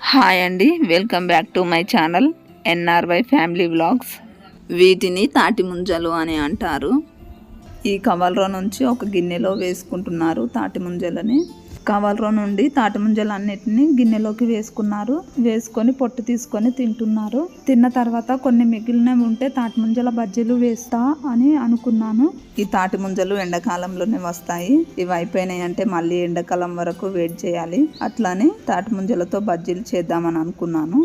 Hi అండి, welcome back to my channel ఎన్ఆర్వై family vlogs. వీటిని తాటి ముంజలు అని అంటారు. ఈ కవర్లో నుంచి ఒక గిన్నెలో వేసుకుంటున్నారు తాటి ముంజలని. కవర్లో నుండి తాటి ముంజలు అన్నిటిని గిన్నెలోకి వేసుకున్నారు. వేసుకొని పొట్టు తీసుకొని తింటున్నారు. తిన్న తర్వాత కొన్ని మిగిలినవి ఉంటే తాటి ముంజల బజ్జీలు వేస్తా అని అనుకున్నాను. ఈ తాటి ముంజలు ఎండాకాలంలోనే వస్తాయి. ఇవి అయిపోయినాయి అంటే మళ్ళీ ఎండాకాలం వరకు వెయిట్ చేయాలి. అట్లానే తాటి ముంజలతో బజ్జీలు చేద్దామని అనుకున్నాను.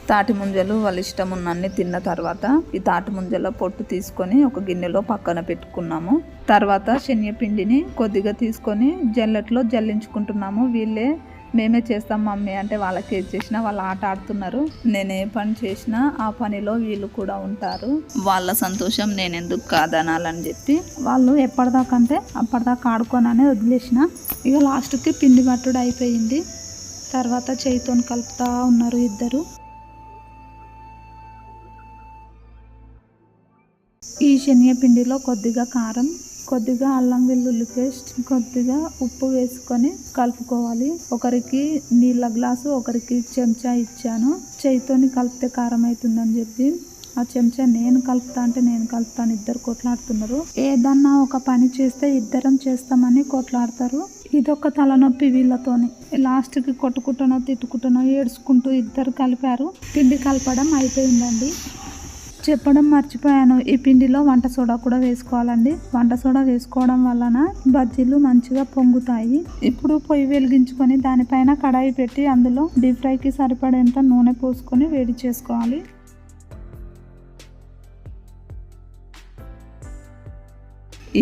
తాటి ముంజలు వాళ్ళ ఇష్టం ఉన్నన్ని తిన్న తర్వాత ఈ తాటి ముంజల పొట్టు తీసుకొని ఒక గిన్నెలో పక్కన పెట్టుకున్నాము. తర్వాత శనగపిండిని కొద్దిగా తీసుకొని జల్లెట్లో జల్లించుకుంటున్నాము. వీళ్ళే మేమే చేస్తాం మమ్మీ అంటే వాళ్ళకి చేసినా వాళ్ళు ఆట ఆడుతున్నారు. నేను ఏ పని చేసినా ఆ పనిలో వీళ్ళు కూడా ఉంటారు. వాళ్ళ సంతోషం నేను ఎందుకు కాదనాలని చెప్పి వాళ్ళు ఎప్పటిదాకంటే అప్పటిదాకా ఆడుకోననే వదిలేసిన. ఇక లాస్ట్కి పిండి పట్టుడు అయిపోయింది. తర్వాత చేయితో కలుపుతా ఉన్నారు ఇద్దరు. ఈ శనగపిండిలో కొద్దిగా కారం, కొద్దిగా అల్లం వెల్లుల్లి పేస్ట్, కొద్దిగా ఉప్పు వేసుకొని కలుపుకోవాలి. ఒకరికి నీళ్ళ గ్లాసు, ఒకరికి చెంచా ఇచ్చాను. చేయితోని కలిపితే కారం అవుతుందని చెప్పి ఆ చెంచా నేను కలుపుతా అంటే నేను కలుపుతాను. ఇద్దరు కొట్లాడుతున్నారు. ఏదన్నా ఒక పని చేస్తే ఇద్దరం చేస్తామని కొట్లాడతారు. ఇదొక తలనొప్పి వీళ్ళతోని. లాస్ట్కి కొట్టుకుంటానో తిట్టుకుంటానో ఏడ్చుకుంటూ ఇద్దరు కలిపారు. పిండి కలపడం అయిపోయిందండి. చెప్పడం మర్చిపోయాను, ఈ పిండిలో వంట సోడా కూడా వేసుకోవాలండి. వంట సోడా వేసుకోవడం వలన బజ్జీలు మంచిగా పొంగుతాయి. ఇప్పుడు పొయ్యి వెలిగించుకొని దానిపైన కడాయి పెట్టి అందులో డీప్ ఫ్రైకి సరిపడేంత నూనె పోసుకొని వేడి చేసుకోవాలి.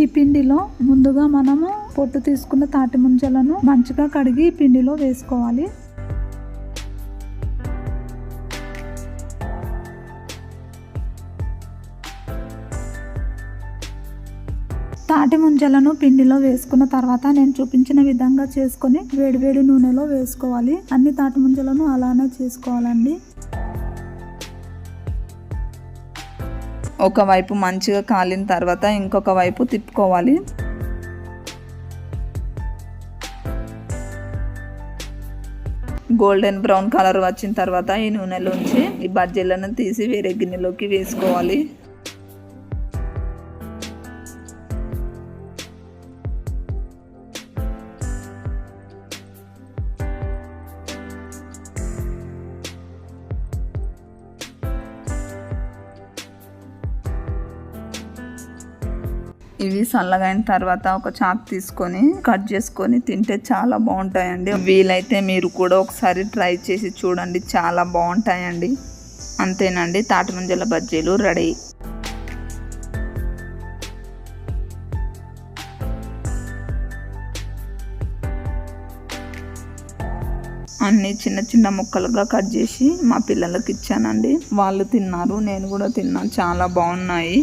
ఈ పిండిలో ముందుగా మనము పొట్టు తీసుకున్న తాటి ముంజలను మంచిగా కడిగి ఈ పిండిలో వేసుకోవాలి. తాటి ముంజలను పిండిలో వేసుకున్న తర్వాత నేను చూపించిన విధంగా చేసుకొని వేడివేడి నూనెలో వేసుకోవాలి. అన్ని తాటి ముంజలను అలానే చేసుకోవాలండి. ఒకవైపు మంచిగా కాలిన తర్వాత ఇంకొక వైపు తిప్పుకోవాలి. గోల్డెన్ బ్రౌన్ కలర్ వచ్చిన తర్వాత ఈ నూనెలోంచి ఈ బజ్జీలను తీసి వేరే గిన్నెలోకి వేసుకోవాలి. ఇవి చల్లగైన తర్వాత ఒక చాక్ తీసుకొని కట్ చేసుకొని తింటే చాలా బాగుంటాయండి. వీలైతే మీరు కూడా ఒకసారి ట్రై చేసి చూడండి, చాలా బాగుంటాయండి. అంతేనండి, తాటి ముంజల బజ్జీలు రెడీ. అన్నీ చిన్న చిన్న ముక్కలుగా కట్ చేసి మా పిల్లలకి ఇచ్చానండి. వాళ్ళు తిన్నారు, నేను కూడా తిన్నాను. చాలా బాగున్నాయి.